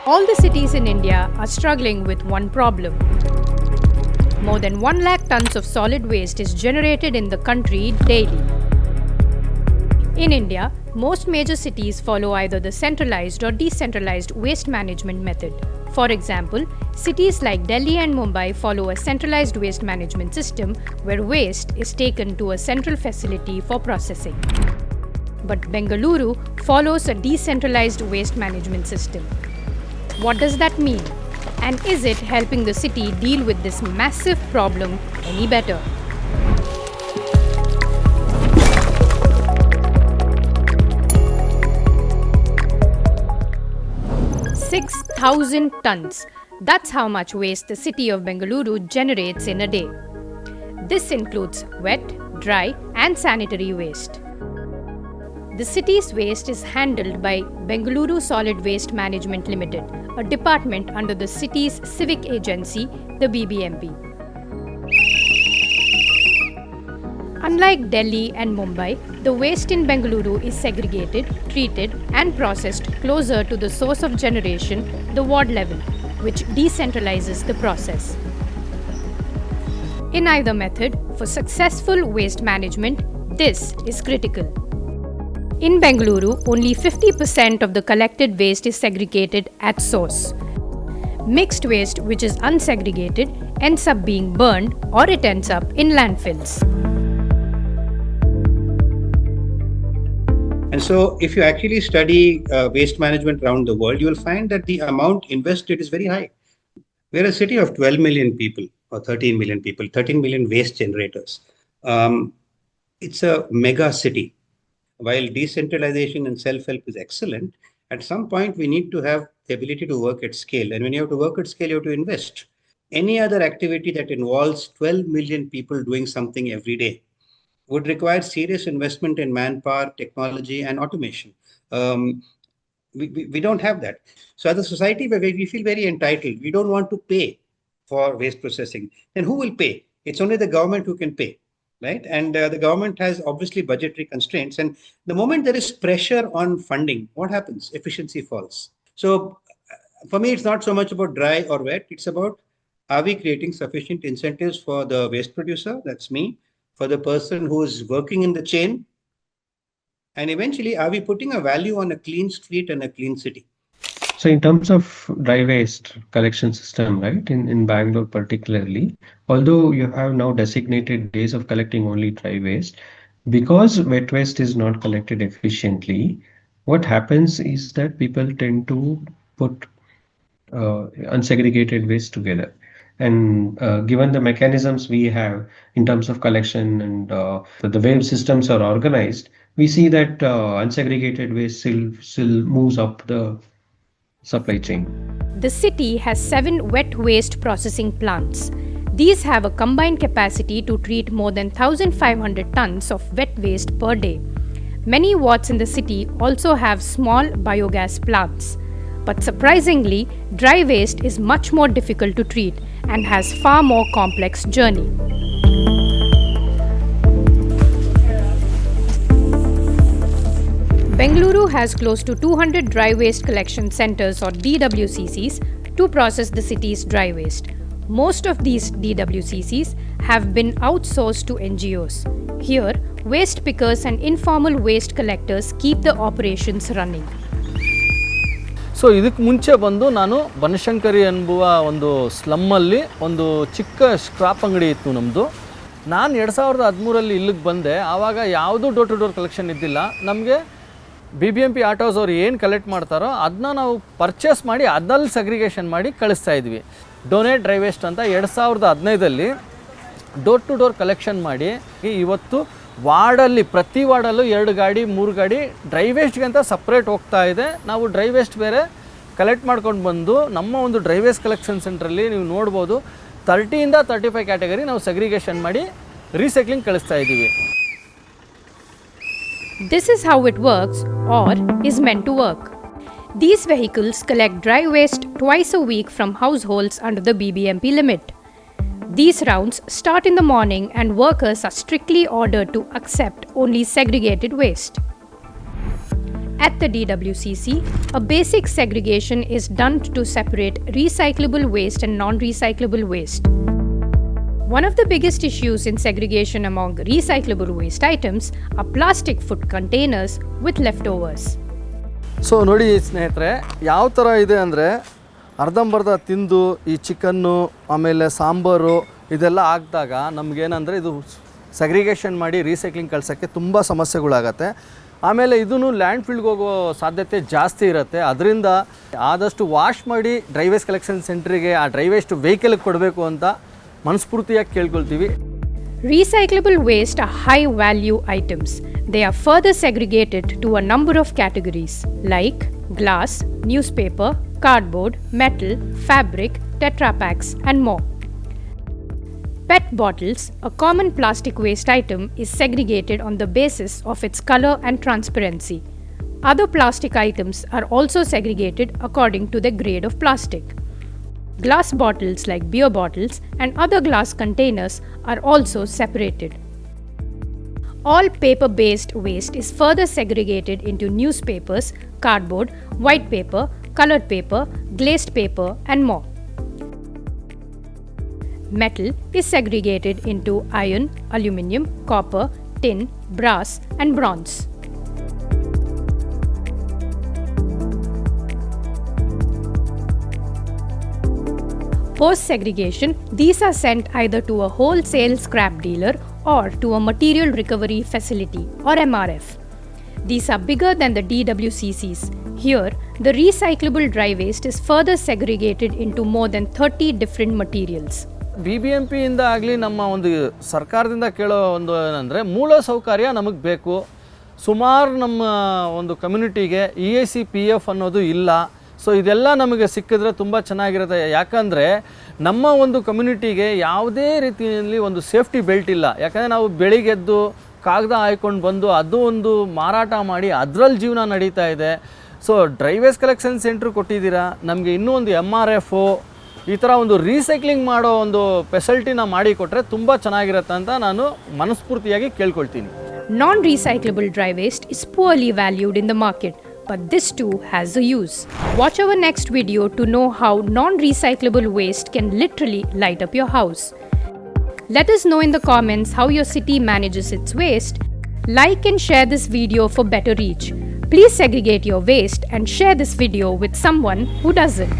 All the cities in India are struggling with one problem. More than 1 lakh tons of solid waste is generated in the country daily. In India, most major cities follow either the centralized or decentralized waste management method. For example, cities like Delhi and Mumbai follow a centralized waste management system where waste is taken to a central facility for processing. But Bengaluru follows a decentralized waste management system. What does that mean? And is it helping the city deal with this massive problem any better? "6,000 tons. That's how much waste the city of Bengaluru generates in a day. This includes wet, dry, and sanitary waste. The city's waste is handled by Bengaluru Solid Waste Management Limited, a department under the city's civic agency, the BBMP. Unlike Delhi and Mumbai, the waste in Bengaluru is segregated, treated, and processed closer to the source of generation, the ward level, which decentralizes the process. In either method, for successful waste management, this is critical. In Bengaluru, only 50% of the collected waste is segregated at source. Mixed waste, which is unsegregated, ends up being burned or it ends up in landfills. And so if you actually study waste management around the world, you will find that the amount invested is very high. We're a city of 12 million people or 13 million people, 13 million waste generators. It's a mega city. While decentralization and self-help is excellent, at some point we need to have the ability to work at scale. And when you have to work at scale, you have to invest. Any other activity that involves 12 million people doing something every day would require serious investment in manpower, technology, and automation. We don't have that. So as a society, we feel very entitled. We don't want to pay for waste processing. Then who will pay? It's only the government who can pay. Right? And the government has obviously budgetary constraints. And the moment there is pressure on funding, what happens? Efficiency falls. So for me, it's not so much about dry or wet. It's about, are we creating sufficient incentives for the waste producer? That's me. For the person who is working in the chain. And eventually, are we putting a value on a clean street and a clean city? So in terms of dry waste collection system, right, in Bangalore particularly, although you have now designated days of collecting only dry waste, because wet waste is not collected efficiently, what happens is that people tend to put unsegregated waste together. And given the mechanisms we have in terms of collection and the way systems are organized, we see that unsegregated waste still moves up the supply chain. The city has 7 wet waste processing plants. These have a combined capacity to treat more than 1,500 tons of wet waste per day. Many wards in the city also have small biogas plants. But surprisingly, dry waste is much more difficult to treat and has far more complex journey. Bengaluru has close to 200 dry waste collection centers or DWCCs to process the city's dry waste. Most of these DWCCs have been outsourced to NGOs. Here, waste pickers and informal waste collectors keep the operations running. So ಇದಕ್ಕೆ ಮುಂಚೆ ಬಂದು ನಾನು ಬನಶಂಕರಿ ಎಂಬುವ ಒಂದು ಸ್ಲಮ್ಮಲ್ಲಿ ಒಂದು ಚಿಕ್ಕ scrap ಅಂಗಡಿ ಇತ್ತು ನಮ್ಮದು. ನಾನು 2013 ಇಲ್ಲಿಗೆ ಬಂದೆ. ಆವಾಗ ಯಾವುದೂ ಡೋರ್ ಟು ಡೋರ್ ಕಲೆಕ್ಷನ್ ಇದ್ದಿಲ್ಲ. ನಮಗೆ BBMP ಆಟೋಸ್ ಅವ್ರು ಏನು ಕಲೆಕ್ಟ್ ಮಾಡ್ತಾರೋ ಅದನ್ನ ನಾವು ಪರ್ಚೇಸ್ ಮಾಡಿ ಅದರಲ್ಲಿ ಸೆಗ್ರಿಗೇಷನ್ ಮಾಡಿ ಕಳಿಸ್ತಾ ಇದ್ವಿ. ಡೊನೇಟ್ ಡ್ರೈ ವೇಸ್ಟ್ ಅಂತ 2015 ಡೋರ್ ಟು ಡೋರ್ ಕಲೆಕ್ಷನ್ ಮಾಡಿ ಇವತ್ತು ವಾರ್ಡಲ್ಲಿ ಪ್ರತಿ ವಾರ್ಡಲ್ಲೂ 2 ಗಾಡಿ 3 ಗಾಡಿ ಡ್ರೈ ವೇಸ್ಟ್ಗೆ ಅಂತ ಸಪ್ರೇಟ್ ಹೋಗ್ತಾ ಇದೆ. ನಾವು ಡ್ರೈ ವೇಸ್ಟ್ ಬೇರೆ ಕಲೆಕ್ಟ್ ಮಾಡ್ಕೊಂಡು ಬಂದು ನಮ್ಮ ಒಂದು ಡ್ರೈ ವೇಸ್ಟ್ ಕಲೆಕ್ಷನ್ ಸೆಂಟ್ರಲ್ಲಿ ನೀವು ನೋಡ್ಬೋದು 30 to 35 ಕ್ಯಾಟಗರಿ ನಾವು ಸೆಗ್ರಿಗೇಷನ್ ಮಾಡಿ ರೀಸೈಕ್ಲಿಂಗ್ ಕಳಿಸ್ತಾ ಇದ್ದೀವಿ. This is how it works or is meant to work. These vehicles collect dry waste twice a week from households under the BBMP limit. These rounds start in the morning and workers are strictly ordered to accept only segregated waste. At the DWCC, a basic segregation is done to separate recyclable waste and non-recyclable waste. One of the biggest issues in segregation among recyclable waste items are plastic food containers with leftovers. So ನೋಡಿ ಸ್ನೇಹಿತರೆ, ಯಾವ ಥರ ಇದೆ ಅಂದರೆ ಅರ್ಧಂಬರ್ಧ ತಿಂದು ಈ chicken ಆಮೇಲೆ ಸಾಂಬಾರು ಇದೆಲ್ಲ ಹಾಕಿದಾಗ ನಮಗೇನಂದರೆ ಇದು ಸೆಗ್ರಿಗೇಷನ್ ಮಾಡಿ ರೀಸೈಕ್ಲಿಂಗ್ ಕಳ್ಸೋಕ್ಕೆ ತುಂಬ ಸಮಸ್ಯೆಗಳಾಗತ್ತೆ. ಆಮೇಲೆ ಇದೂ ಲ್ಯಾಂಡ್ ಫೀಲ್ಡ್ಗೆ ಹೋಗೋ ಸಾಧ್ಯತೆ ಜಾಸ್ತಿ ಇರುತ್ತೆ. ಅದರಿಂದ ಆದಷ್ಟು ವಾಶ್ ಮಾಡಿ ಡ್ರೈ ವೇಸ್ಟ್ ಕಲೆಕ್ಷನ್ ಸೆಂಟ್ರಿಗೆ ಆ ಡ್ರೈ ವೇಸ್ಟ್ ವೆಹಿಕಲ್ಗೆ ಕೊಡಬೇಕು ಅಂತ ಮನಸ್ಫೂರ್ತಿಯಾಗಿ ಕೇಳ್ಕೊಳ್ತೀವಿ. Recyclable waste are high value items. They are further segregated to a number of categories like glass, newspaper, cardboard, metal, fabric, Tetra Paks, and more. PET bottles, a common plastic waste item, is segregated on the basis of its color and transparency. Other plastic items are also segregated according to the grade of plastic. Glass bottles like beer bottles and other glass containers are also separated. All paper-based waste is further segregated into newspapers, cardboard, white paper, colored paper, glazed paper, and more. Metal is segregated into iron, aluminium, copper, tin, brass, and bronze. Post-segregation, these are sent either to a wholesale scrap dealer or to a material recovery facility or MRF. These are bigger than the DWCCs. Here, the recyclable dry waste is further segregated into more than 30 different materials. BBMP ಇಂದ ಆಗಲಿ ನಮ್ಮ ಒಂದು ಸರ್ಕಾರದಿಂದ ಕೇಳೋ ಒಂದು ಏನಂದರೆ ಮೂಲ ಸೌಕರ್ಯ ನಮಗೆ ಬೇಕು. ಸುಮಾರು ನಮ್ಮ ಒಂದು ಕಮ್ಯುನಿಟಿಗೆ EIC PF ಅನ್ನೋದು ಇಲ್ಲ. ಸೊ ಇದೆಲ್ಲ ನಮಗೆ ಸಿಕ್ಕಿದ್ರೆ ತುಂಬ ಚೆನ್ನಾಗಿರುತ್ತೆ. ಯಾಕಂದರೆ ನಮ್ಮ ಒಂದು ಕಮ್ಯುನಿಟಿಗೆ ಯಾವುದೇ ರೀತಿಯಲ್ಲಿ ಒಂದು ಸೇಫ್ಟಿ ಬೆಲ್ಟ್ ಇಲ್ಲ. ಯಾಕಂದರೆ ನಾವು ಬೆಳಿಗ್ಗೆದ್ದು ಕಾಗದ ಹಾಯ್ಕೊಂಡು ಬಂದು ಅದು ಒಂದು ಮಾರಾಟ ಮಾಡಿ ಅದರಲ್ಲಿ ಜೀವನ ನಡೀತಾ ಇದೆ. So dry waste collection centre ಕೊಟ್ಟಿದ್ದೀರಾ, ನಮಗೆ ಇನ್ನೂ ಒಂದು MRF ಈ ಥರ ಒಂದು ರೀಸೈಕ್ಲಿಂಗ್ ಮಾಡೋ ಒಂದು ಫೆಸಿಲಿಟಿನ ಮಾಡಿ ಕೊಟ್ಟರೆ ತುಂಬ ಚೆನ್ನಾಗಿರುತ್ತೆ ಅಂತ ನಾನು ಮನಸ್ಫೂರ್ತಿಯಾಗಿ ಕೇಳ್ಕೊಳ್ತೀನಿ. Non-recyclable dry waste is poorly valued in the market, but this too has a use. Watch our next video to know how non-recyclable waste can literally light up your house. Let us know in the comments how your city manages its waste. Like and share this video for better reach. Please segregate your waste and share this video with someone who doesn't.